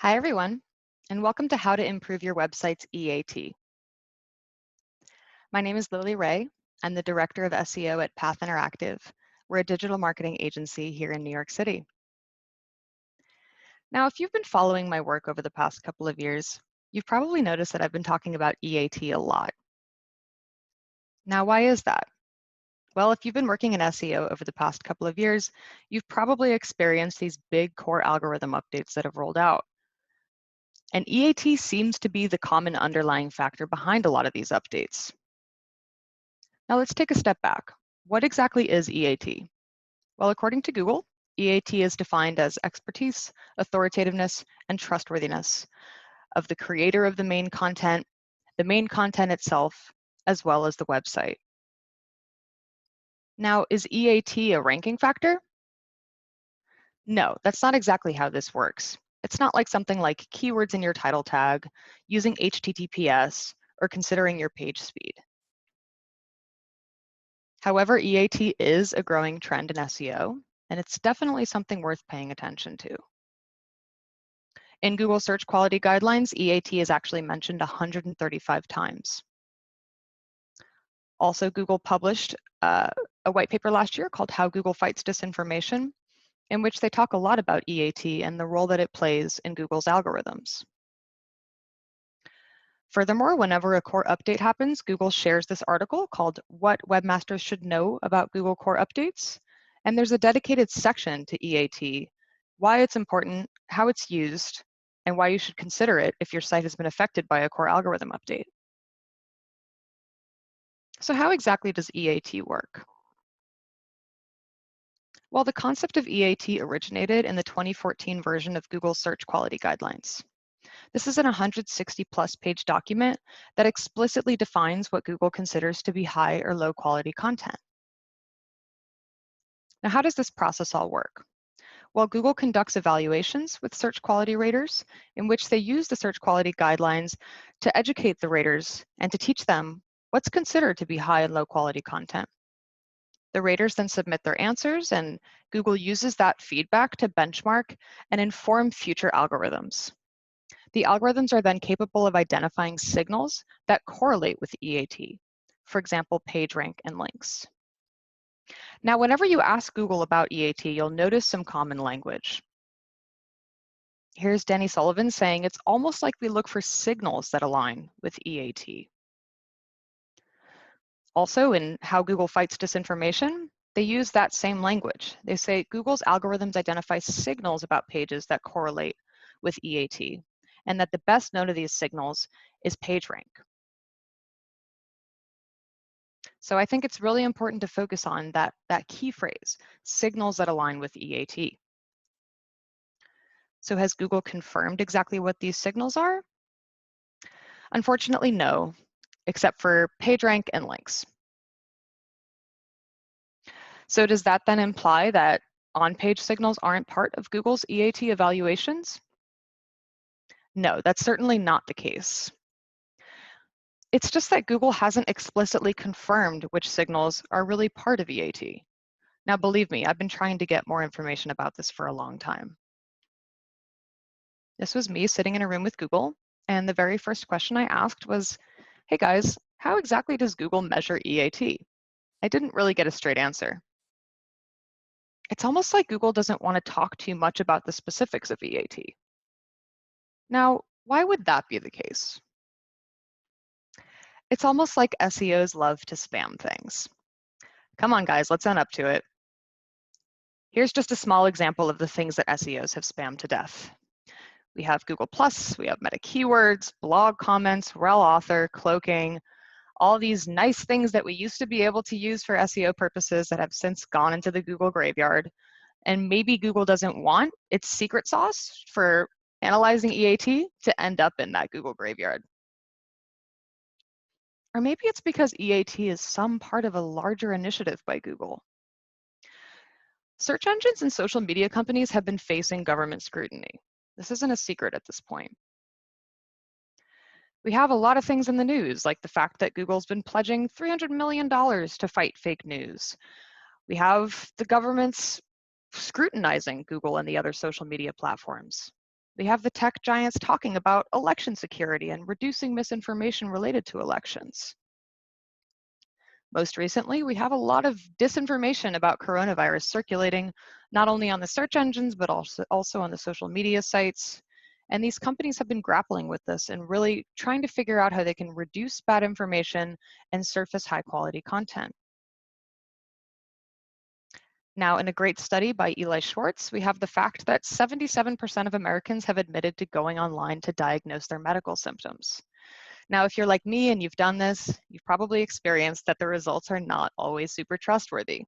Hi, everyone, and welcome to How to Improve Your Website's EAT. My name is Lily Ray. I'm the Director of SEO at Path Interactive. We're a digital marketing agency here in New York City. Now, if you've been following my work over the past couple of years, you've probably noticed that I've been talking about EAT a lot. Now, why is that? Well, if you've been working in SEO over the past couple of years, you've probably experienced these big core algorithm updates that have rolled out. And EAT seems to be the common underlying factor behind a lot of these updates. Now let's take a step back. What exactly is EAT? Well, according to Google, EAT is defined as expertise, authoritativeness, and trustworthiness of the creator of the main content itself, as well as the website. Now, is EAT a ranking factor? No, that's not exactly how this works. It's not like something like keywords in your title tag, using HTTPS, or considering your page speed. However, EAT is a growing trend in SEO, and it's definitely something worth paying attention to. In Google Search Quality Guidelines, EAT is actually mentioned 135 times. Also, Google published a white paper last year called How Google Fights Disinformation, in which they talk a lot about EAT and the role that it plays in Google's algorithms. Furthermore, whenever a core update happens, Google shares this article called What Webmasters Should Know About Google Core Updates. And there's a dedicated section to EAT, why it's important, how it's used, and why you should consider it if your site has been affected by a core algorithm update. So how exactly does EAT work? Well, the concept of EAT originated in the 2014 version of Google Search Quality Guidelines. This is an 160 plus page document that explicitly defines what Google considers to be high or low quality content. Now, how does this process all work? Well, Google conducts evaluations with search quality raters in which they use the search quality guidelines to educate the raters and to teach them what's considered to be high and low quality content. The raters then submit their answers, and Google uses that feedback to benchmark and inform future algorithms. The algorithms are then capable of identifying signals that correlate with EAT, for example, PageRank and links. Now, whenever you ask Google about EAT, you'll notice some common language. Here's Danny Sullivan saying it's almost like we look for signals that align with EAT. Also, in How Google Fights Disinformation, they use that same language. They say Google's algorithms identify signals about pages that correlate with EAT, and that the best known of these signals is PageRank. So I think it's really important to focus on that key phrase, signals that align with EAT. So has Google confirmed exactly what these signals are? Unfortunately, no, except for PageRank and links. So does that then imply that on-page signals aren't part of Google's EAT evaluations? No, that's certainly not the case. It's just that Google hasn't explicitly confirmed which signals are really part of EAT. Now, believe me, I've been trying to get more information about this for a long time. This was me sitting in a room with Google, and the very first question I asked was, hey guys, how exactly does Google measure EAT? I didn't really get a straight answer. It's almost like Google doesn't want to talk too much about the specifics of EAT. Now, why would that be the case? It's almost like SEOs love to spam things. Come on, guys, let's own up to it. Here's just a small example of the things that SEOs have spammed to death. We have Google+, we have meta keywords, blog comments, rel author, cloaking, all these nice things that we used to be able to use for SEO purposes that have since gone into the Google graveyard. And maybe Google doesn't want its secret sauce for analyzing EAT to end up in that Google graveyard. Or maybe it's because EAT is some part of a larger initiative by Google. Search engines and social media companies have been facing government scrutiny. This isn't a secret at this point. We have a lot of things in the news, like the fact that Google's been pledging $300 million to fight fake news. We have the government's scrutinizing Google and the other social media platforms. We have the tech giants talking about election security and reducing misinformation related to elections. Most recently, we have a lot of disinformation about coronavirus circulating, not only on the search engines, but also on the social media sites. And these companies have been grappling with this and really trying to figure out how they can reduce bad information and surface high quality content. Now, in a great study by Eli Schwartz, we have the fact that 77% of Americans have admitted to going online to diagnose their medical symptoms. Now, if you're like me and you've done this, you've probably experienced that the results are not always super trustworthy.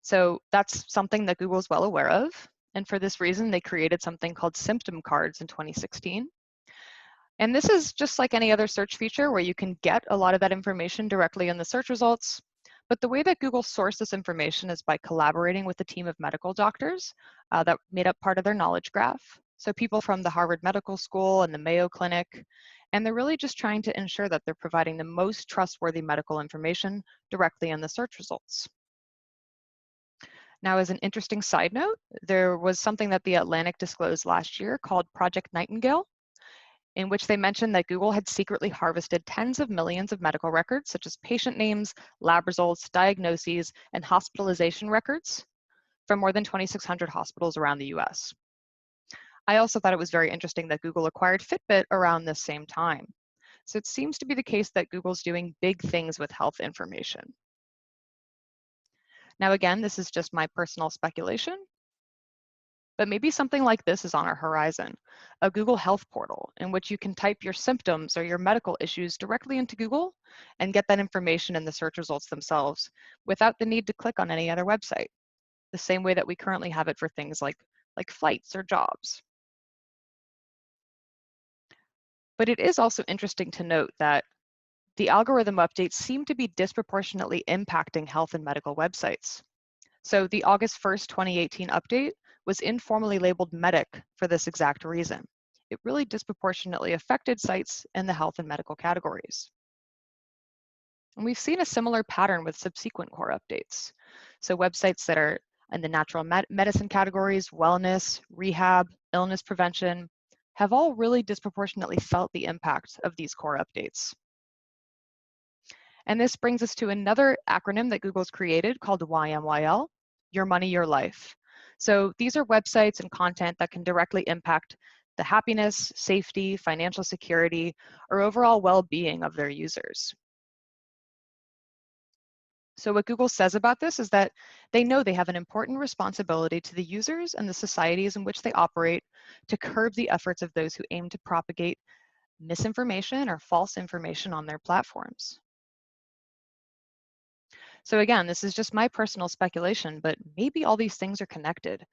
So that's something that Google's well aware of. And for this reason, they created something called symptom cards in 2016. And this is just like any other search feature where you can get a lot of that information directly in the search results. But the way that Google sourced this information is by collaborating with a team of medical doctors that made up part of their knowledge graph. So people from the Harvard Medical School and the Mayo Clinic. And they're really just trying to ensure that they're providing the most trustworthy medical information directly in the search results. Now, as an interesting side note, there was something that The Atlantic disclosed last year called Project Nightingale, in which they mentioned that Google had secretly harvested tens of millions of medical records, such as patient names, lab results, diagnoses, and hospitalization records from more than 2,600 hospitals around the US. I also thought it was very interesting that Google acquired Fitbit around this same time. So it seems to be the case that Google's doing big things with health information. Now, again, this is just my personal speculation, but maybe something like this is on our horizon, a Google Health portal in which you can type your symptoms or your medical issues directly into Google and get that information in the search results themselves without the need to click on any other website, the same way that we currently have it for things like flights or jobs. But it is also interesting to note that the algorithm updates seem to be disproportionately impacting health and medical websites. So the August 1st, 2018 update was informally labeled medic for this exact reason. It really disproportionately affected sites in the health and medical categories. And we've seen a similar pattern with subsequent core updates. So websites that are in the natural medicine categories, wellness, rehab, illness prevention, have all really disproportionately felt the impact of these core updates. And this brings us to another acronym that Google's created called YMYL, Your Money, Your Life. So these are websites and content that can directly impact the happiness, safety, financial security, or overall well-being of their users. So what Google says about this is that they know they have an important responsibility to the users and the societies in which they operate to curb the efforts of those who aim to propagate misinformation or false information on their platforms. So again, this is just my personal speculation, but maybe all these things are connected.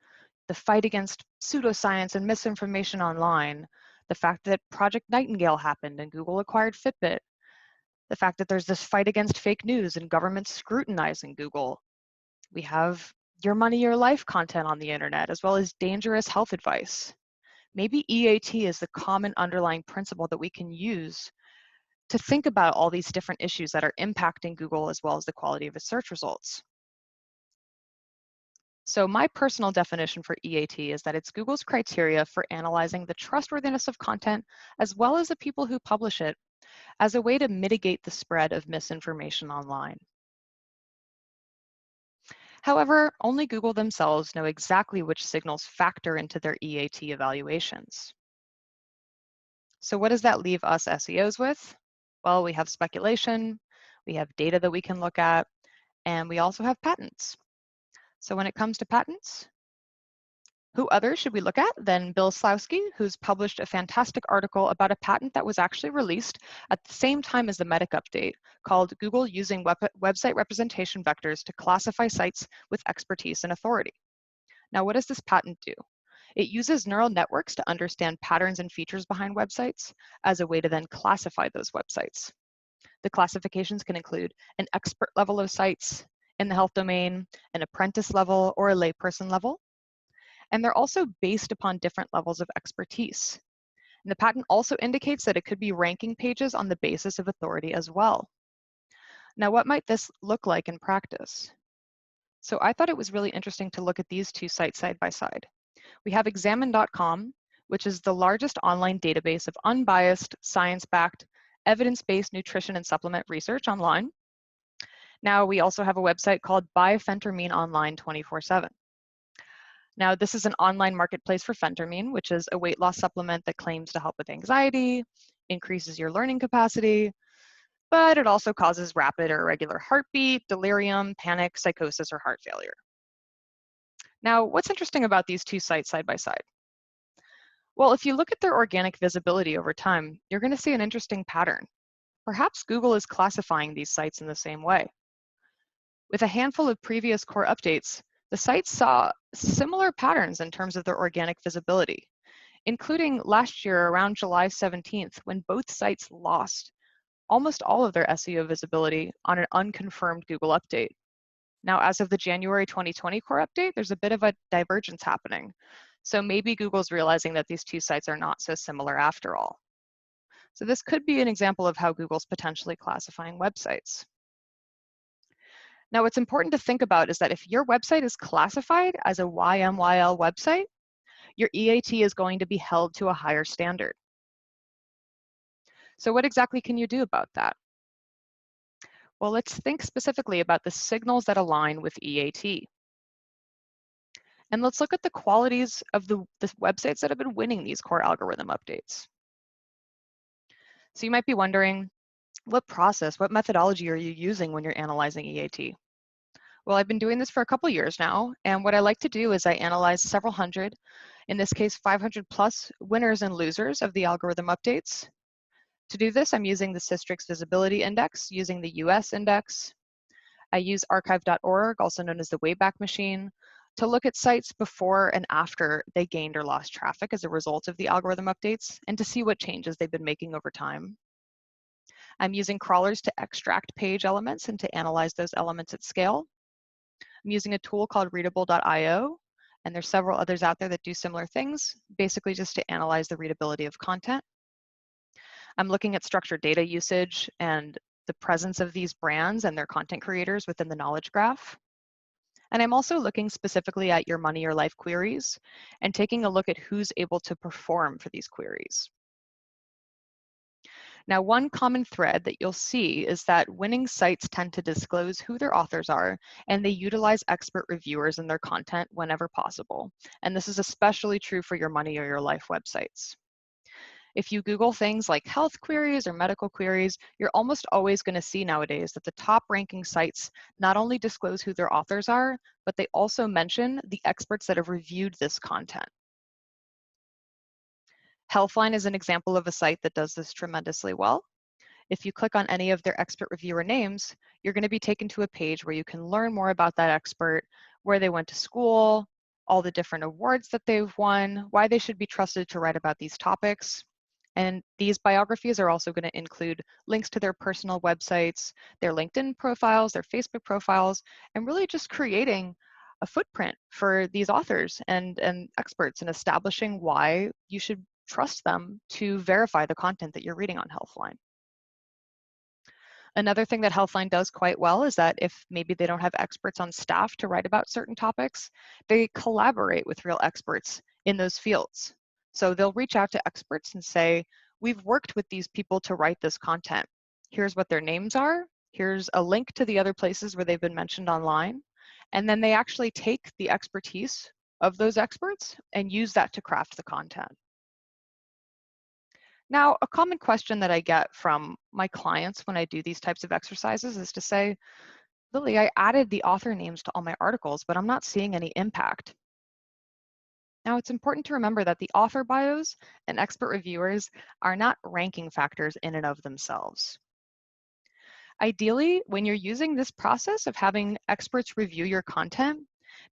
The fight against pseudoscience and misinformation online, the fact that Project Nightingale happened and Google acquired Fitbit, the fact that there's this fight against fake news and government scrutinizing Google. We have your money, your life content on the internet, as well as dangerous health advice. Maybe EAT is the common underlying principle that we can use to think about all these different issues that are impacting Google as well as the quality of its search results. So my personal definition for EAT is that it's Google's criteria for analyzing the trustworthiness of content as well as the people who publish it as a way to mitigate the spread of misinformation online. However, only Google themselves know exactly which signals factor into their EAT evaluations. So what does that leave us SEOs with? Well, we have speculation, we have data that we can look at, and we also have patents. So when it comes to patents, who others should we look at than Bill Slawski, who's published a fantastic article about a patent that was actually released at the same time as the Medic update called Google Using Website Representation Vectors to Classify Sites with Expertise and Authority. Now, what does this patent do? It uses neural networks to understand patterns and features behind websites as a way to then classify those websites. The classifications can include an expert level of sites in the health domain, an apprentice level, or a layperson level. And they're also based upon different levels of expertise. And the patent also indicates that it could be ranking pages on the basis of authority as well. Now, what might this look like in practice? So I thought it was really interesting to look at these two sites side by side. We have examine.com, which is the largest online database of unbiased, science-backed, evidence-based nutrition and supplement research online. Now, we also have a website called Buy Phentermine Online 24/7. Now, this is an online marketplace for phentermine, which is a weight loss supplement that claims to help with anxiety, increases your learning capacity, but it also causes rapid or irregular heartbeat, delirium, panic, psychosis, or heart failure. Now, what's interesting about these two sites side by side? Well, if you look at their organic visibility over time, you're going to see an interesting pattern. Perhaps Google is classifying these sites in the same way. With a handful of previous core updates, the sites saw similar patterns in terms of their organic visibility, including last year around July 17th, when both sites lost almost all of their SEO visibility on an unconfirmed Google update. Now, as of the January 2020 core update, there's a bit of a divergence happening. So maybe Google's realizing that these two sites are not so similar after all. So this could be an example of how Google's potentially classifying websites. Now, what's important to think about is that if your website is classified as a YMYL website, your EAT is going to be held to a higher standard. So what exactly can you do about that? Well, let's think specifically about the signals that align with EAT. And let's look at the qualities of the websites that have been winning these core algorithm updates. So you might be wondering, what process, what methodology are you using when you're analyzing EAT? Well, I've been doing this for a couple years now, and what I like to do is I analyze several hundred, in this case 500 plus winners and losers of the algorithm updates. To do this, I'm using the Systrix Visibility Index, using the US Index. I use archive.org, also known as the Wayback Machine, to look at sites before and after they gained or lost traffic as a result of the algorithm updates, and to see what changes they've been making over time. I'm using crawlers to extract page elements and to analyze those elements at scale. I'm using a tool called readable.io, and there's several others out there that do similar things, basically just to analyze the readability of content. I'm looking at structured data usage and the presence of these brands and their content creators within the knowledge graph. And I'm also looking specifically at your money or life queries and taking a look at who's able to perform for these queries. Now, one common thread that you'll see is that winning sites tend to disclose who their authors are, and they utilize expert reviewers in their content whenever possible. And this is especially true for your money or your life websites. If you Google things like health queries or medical queries, you're almost always going to see nowadays that the top ranking sites not only disclose who their authors are, but they also mention the experts that have reviewed this content. Healthline is an example of a site that does this tremendously well. If you click on any of their expert reviewer names, you're going to be taken to a page where you can learn more about that expert, where they went to school, all the different awards that they've won, why they should be trusted to write about these topics. And these biographies are also going to include links to their personal websites, their LinkedIn profiles, their Facebook profiles, and really just creating a footprint for these authors and experts and establishing why you should trust them to verify the content that you're reading on Healthline. Another thing that Healthline does quite well is that if maybe they don't have experts on staff to write about certain topics, they collaborate with real experts in those fields. So they'll reach out to experts and say, we've worked with these people to write this content. Here's what their names are. Here's a link to the other places where they've been mentioned online. And then they actually take the expertise of those experts and use that to craft the content. Now, a common question that I get from my clients when I do these types of exercises is to say, Lily, I added the author names to all my articles, but I'm not seeing any impact. Now, it's important to remember that the author bios and expert reviewers are not ranking factors in and of themselves. Ideally, when you're using this process of having experts review your content,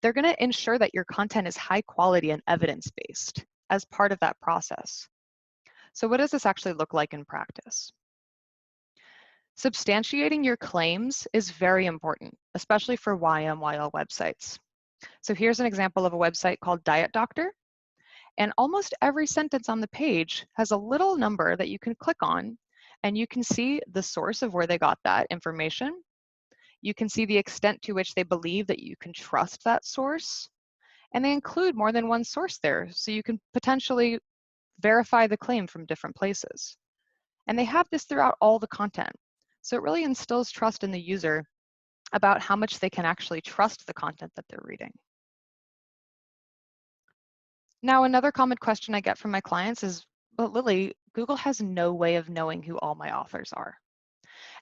they're going to ensure that your content is high quality and evidence-based as part of that process. So what does this actually look like in practice? Substantiating your claims is very important, especially for YMYL websites. So here's an example of a website called Diet Doctor, and almost every sentence on the page has a little number that you can click on, and you can see the source of where they got that information. You can see the extent to which they believe that you can trust that source, And they include more than one source there, so you can potentially verify the claim from different places. And they have this throughout all the content. So it really instills trust in the user about how much they can actually trust the content that they're reading. Now, another common question I get from my clients is, but Lily, Google has no way of knowing who all my authors are.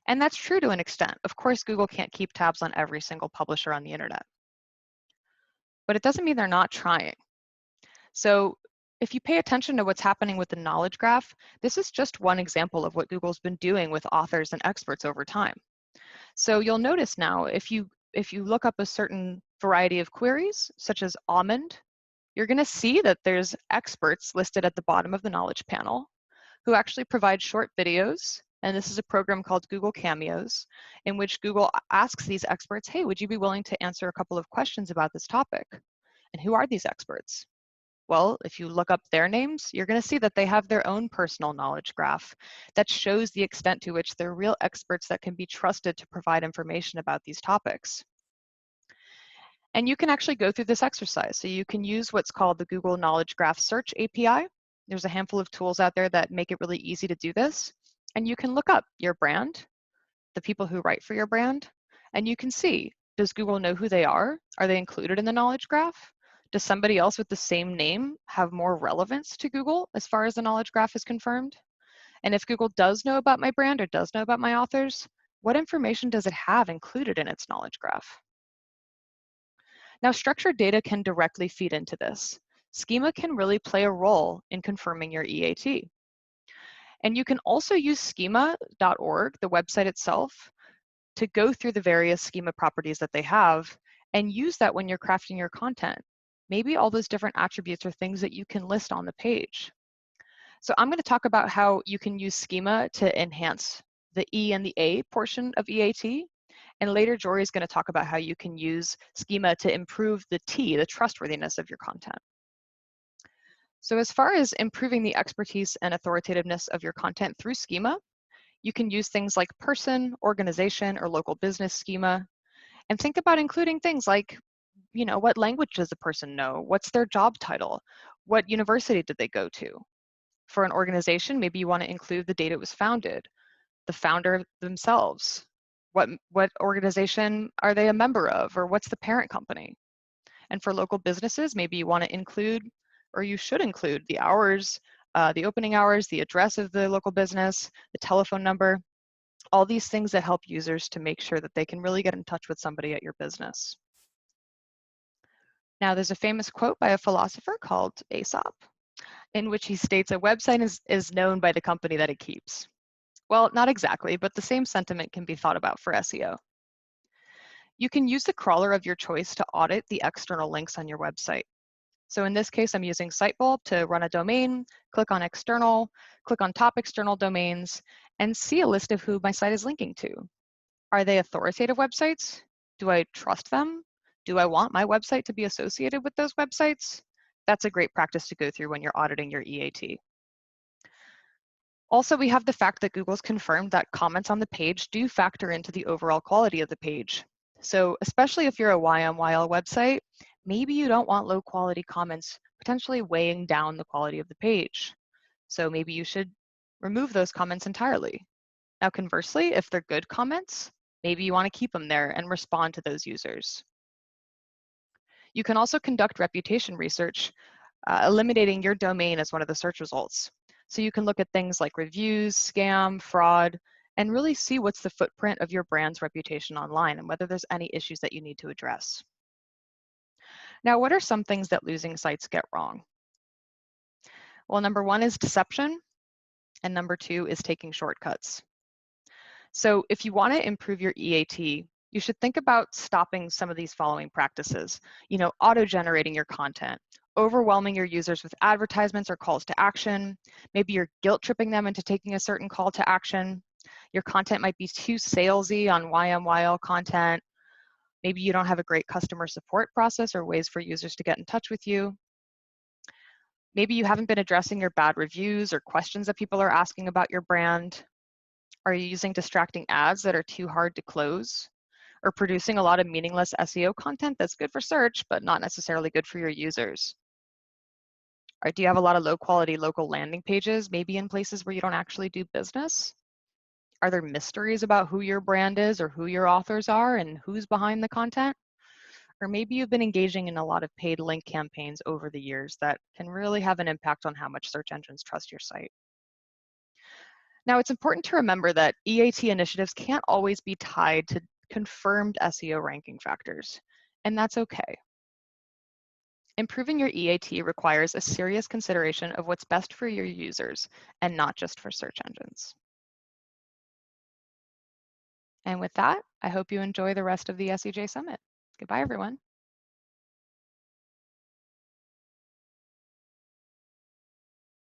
And that's true to an extent. Of course, Google can't keep tabs on every single publisher on the internet, but it doesn't mean they're not trying. So if you pay attention to what's happening with the knowledge graph, this is just one example of what Google's been doing with authors and experts over time. So you'll notice now, if you look up a certain variety of queries, such as almond, you're going to see that there's experts listed at the bottom of the knowledge panel who actually provide short videos. And this is a program called Google Cameos, in which Google asks these experts, hey, would you be willing to answer a couple of questions about this topic? And who are these experts? Well, if you look up their names, you're going to see that they have their own personal knowledge graph that shows the extent to which they're real experts that can be trusted to provide information about these topics. And you can actually go through this exercise. So you can use what's called the Google Knowledge Graph Search API. There's a handful of tools out there that make it really easy to do this. And you can look up your brand, the people who write for your brand, and you can see, does Google know who they are? Are they included in the knowledge graph? Does somebody else with the same name have more relevance to Google as far as the knowledge graph is confirmed? And if Google does know about my brand or does know about my authors, what information does it have included in its knowledge graph? Now, structured data can directly feed into this. Schema can really play a role in confirming your EAT. And you can also use schema.org, the website itself, to go through the various schema properties that they have and use that when you're crafting your content. Maybe all those different attributes are things that you can list on the page. So I'm going to talk about how you can use schema to enhance the E and the A portion of EAT. And later, Jory is going to talk about how you can use schema to improve the T, the trustworthiness of your content. So as far as improving the expertise and authoritativeness of your content through schema, you can use things like person, organization, or local business schema, and think about including things like, what language does the person know? What's their job title? What university did they go to? For an organization, maybe you want to include the date it was founded, the founder themselves. What organization are they a member of, or what's the parent company? And for local businesses, maybe you want to include, or you should include, the hours, the opening hours, the address of the local business, the telephone number, all these things that help users to make sure that they can really get in touch with somebody at your business. Now, there's a famous quote by a philosopher called Aesop, in which he states a website is known by the company that it keeps. Well, not exactly, but the same sentiment can be thought about for SEO. You can use the crawler of your choice to audit the external links on your website. So in this case, I'm using Sitebulb to run a domain, click on external, click on top external domains, and see a list of who my site is linking to. Are they authoritative websites? Do I trust them? Do I want my website to be associated with those websites? That's a great practice to go through when you're auditing your EAT. Also, we have the fact that Google's confirmed that comments on the page do factor into the overall quality of the page. So especially if you're a YMYL website, maybe you don't want low quality comments potentially weighing down the quality of the page. So maybe you should remove those comments entirely. Now, conversely, if they're good comments, maybe you want to keep them there and respond to those users. You can also conduct reputation research, eliminating your domain as one of the search results. So you can look at things like reviews, scam, fraud, and really see what's the footprint of your brand's reputation online and whether there's any issues that you need to address. Now, what are some things that losing sites get wrong? Well, number one is deception, and number two is taking shortcuts. So if you want to improve your EAT, you should think about stopping some of these following practices. Auto-generating your content, overwhelming your users with advertisements or calls to action. Maybe you're guilt tripping them into taking a certain call to action. Your content might be too salesy on YMYL content. Maybe you don't have a great customer support process or ways for users to get in touch with you. Maybe you haven't been addressing your bad reviews or questions that people are asking about your brand. Are you using distracting ads that are too hard to close? or producing a lot of meaningless SEO content that's good for search, but not necessarily good for your users? Or do you have a lot of low quality local landing pages, maybe in places where you don't actually do business? Are there mysteries about who your brand is or who your authors are and who's behind the content? Or maybe you've been engaging in a lot of paid link campaigns over the years that can really have an impact on how much search engines trust your site. Now, it's important to remember that EAT initiatives can't always be tied to confirmed SEO ranking factors, and that's okay. Improving your EAT requires a serious consideration of what's best for your users and not just for search engines. And with that, I hope you enjoy the rest of the SEJ Summit. Goodbye, everyone.